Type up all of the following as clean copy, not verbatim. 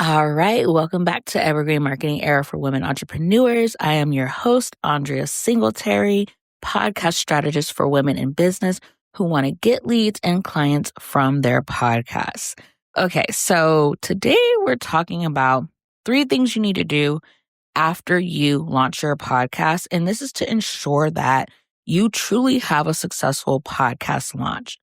All right, welcome back to Evergreen Marketing Era for Women Entrepreneurs. I am your host, Andria Singletary, podcast strategist for women in business who want to get leads and clients from their podcasts. Okay, so today we're talking about 3 things you need to do after you launch your podcast, and this is to ensure that you truly have a successful podcast launch.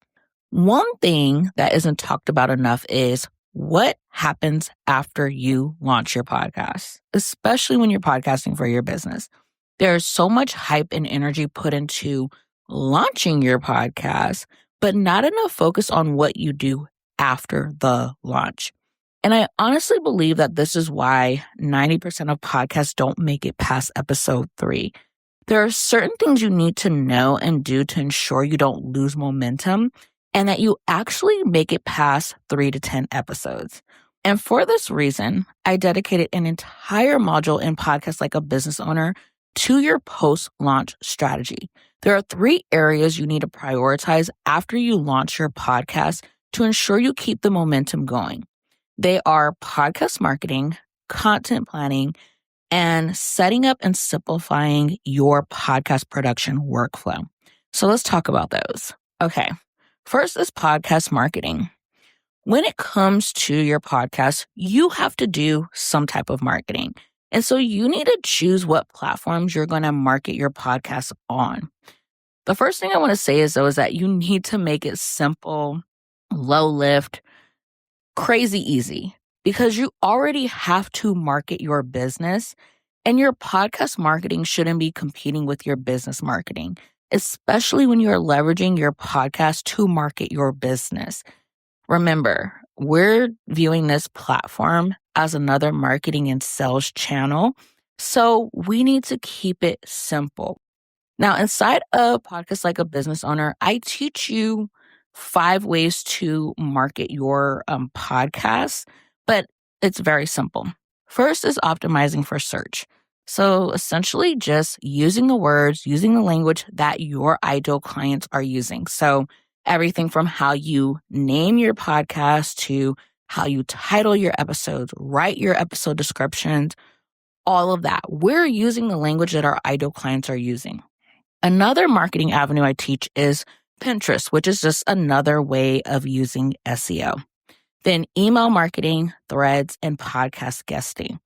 One thing that isn't talked about enough is what happens after you launch your podcast, especially when you're podcasting for your business. There's so much hype and energy put into launching your podcast, but not enough focus on what you do after the launch. And I honestly believe that this is why 90% of podcasts don't make it past episode 3. There are certain things you need to know and do to ensure you don't lose momentum and that you actually make it past 3 to 10 episodes. And for this reason, I dedicated an entire module in Podcasts Like a Business Owner to your post-launch strategy. There are 3 areas you need to prioritize after you launch your podcast to ensure you keep the momentum going. They are podcast marketing, content planning, and setting up and simplifying your podcast production workflow. So let's talk about those. Okay. First is podcast marketing. When it comes to your podcast, you have to do some type of marketing. And so you need to choose what platforms you're going to market your podcast on. The first thing I want to say is that you need to make it simple, low lift, crazy easy, because you already have to market your business, and your podcast marketing shouldn't be competing with your business marketing, especially when you're leveraging your podcast to market your business. Remember, we're viewing this platform as another marketing and sales channel, so we need to keep it simple. Now, inside of Podcasts Like a Business Owner, I teach you 5 ways to market your podcast, but it's very simple. First is optimizing for search. So essentially just using the words, using the language that your ideal clients are using. So everything from how you name your podcast to how you title your episodes, write your episode descriptions, all of that. We're using the language that our ideal clients are using. Another marketing avenue I teach is Pinterest, which is just another way of using SEO. Then email marketing, threads, and podcast guesting.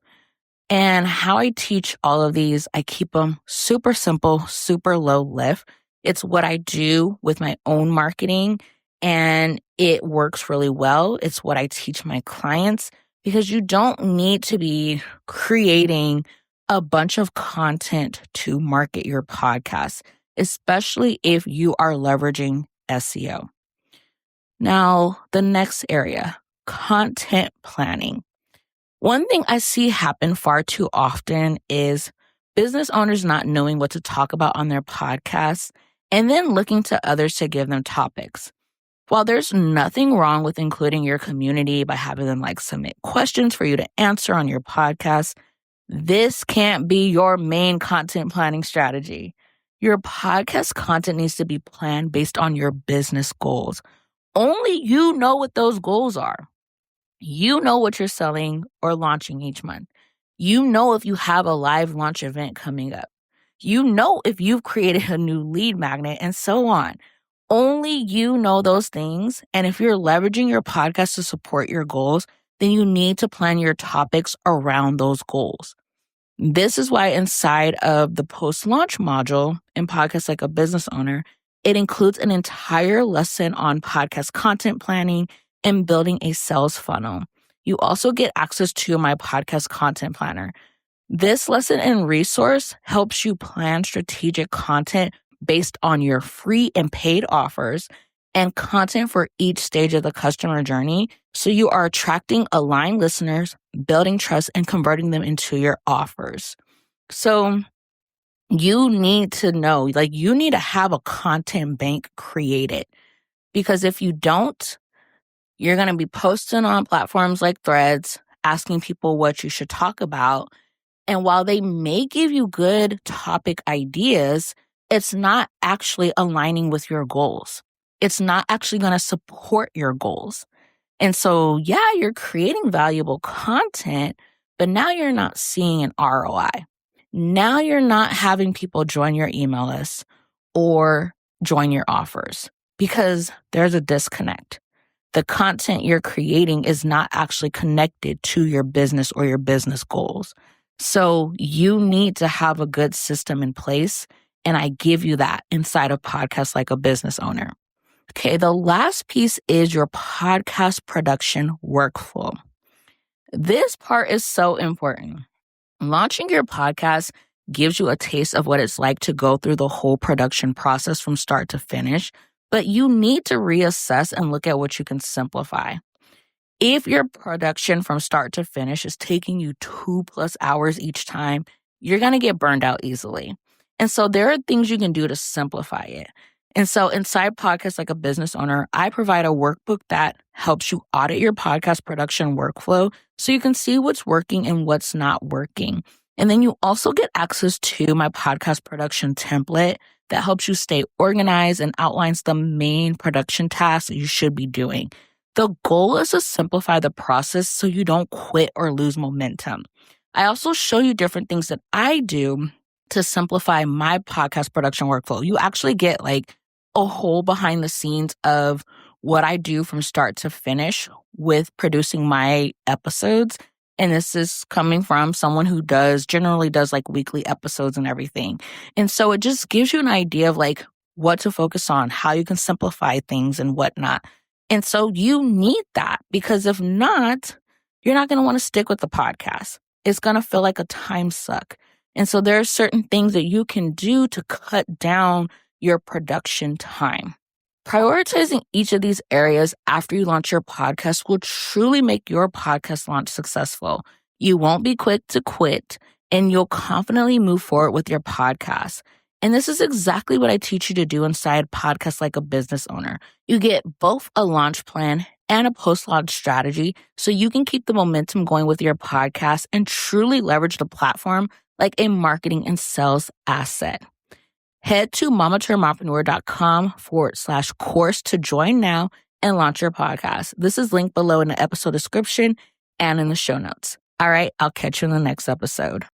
And how I teach all of these, I keep them super simple, super low lift. It's what I do with my own marketing, and it works really well. It's what I teach my clients because you don't need to be creating a bunch of content to market your podcast, especially if you are leveraging SEO. Now, the next area, content planning. One thing I see happen far too often is business owners not knowing what to talk about on their podcasts and then looking to others to give them topics. While there's nothing wrong with including your community by having them submit questions for you to answer on your podcast, this can't be your main content planning strategy. Your podcast content needs to be planned based on your business goals. Only you know what those goals are. You know what you're selling or launching each month. You know if you have a live launch event coming up. You know if you've created a new lead magnet and so on. Only you know those things. And if you're leveraging your podcast to support your goals, then you need to plan your topics around those goals. This is why inside of the post-launch module in Podcasts Like a Business Owner, it includes an entire lesson on podcast content planning and building a sales funnel. You also get access to my podcast content planner. This lesson and resource helps you plan strategic content based on your free and paid offers and content for each stage of the customer journey, so you are attracting aligned listeners, building trust, and converting them into your offers. So you need to know, you need to have a content bank created, because if you don't, you're going to be posting on platforms like Threads, asking people what you should talk about. And while they may give you good topic ideas, it's not actually aligning with your goals. It's not actually going to support your goals. And so, yeah, you're creating valuable content, but now you're not seeing an ROI. Now you're not having people join your email list or join your offers because there's a disconnect. The content you're creating is not actually connected to your business or your business goals. So you need to have a good system in place. And I give you that inside of Podcast Like a Business Owner. Okay, the last piece is your podcast production workflow. This part is so important. Launching your podcast gives you a taste of what it's like to go through the whole production process from start to finish, but you need to reassess and look at what you can simplify. If your production from start to finish is taking you 2+ hours each time, you're going to get burned out easily. And so there are things you can do to simplify it. And so inside Podcasts Like a Business Owner, I provide a workbook that helps you audit your podcast production workflow so you can see what's working and what's not working. And then you also get access to my podcast production template that helps you stay organized and outlines the main production tasks that you should be doing. The goal is to simplify the process so you don't quit or lose momentum. I also show you different things that I do to simplify my podcast production workflow. You actually get like a whole behind the scenes of what I do from start to finish with producing my episodes. And this is coming from someone who generally does like weekly episodes and everything. And so it just gives you an idea of like what to focus on, how you can simplify things and whatnot. And so you need that because if not, you're not going to want to stick with the podcast. It's going to feel like a time suck. And so there are certain things that you can do to cut down your production time. Prioritizing each of these areas after you launch your podcast will truly make your podcast launch successful. You won't be quick to quit, and you'll confidently move forward with your podcast. And this is exactly what I teach you to do inside Podcast Like a Business Owner. You get both a launch plan and a post-launch strategy so you can keep the momentum going with your podcast and truly leverage the platform like a marketing and sales asset. Head to mamaturnedmompreneur.com/course to join now and launch your podcast. This is linked below in the episode description and in the show notes. All right, I'll catch you in the next episode.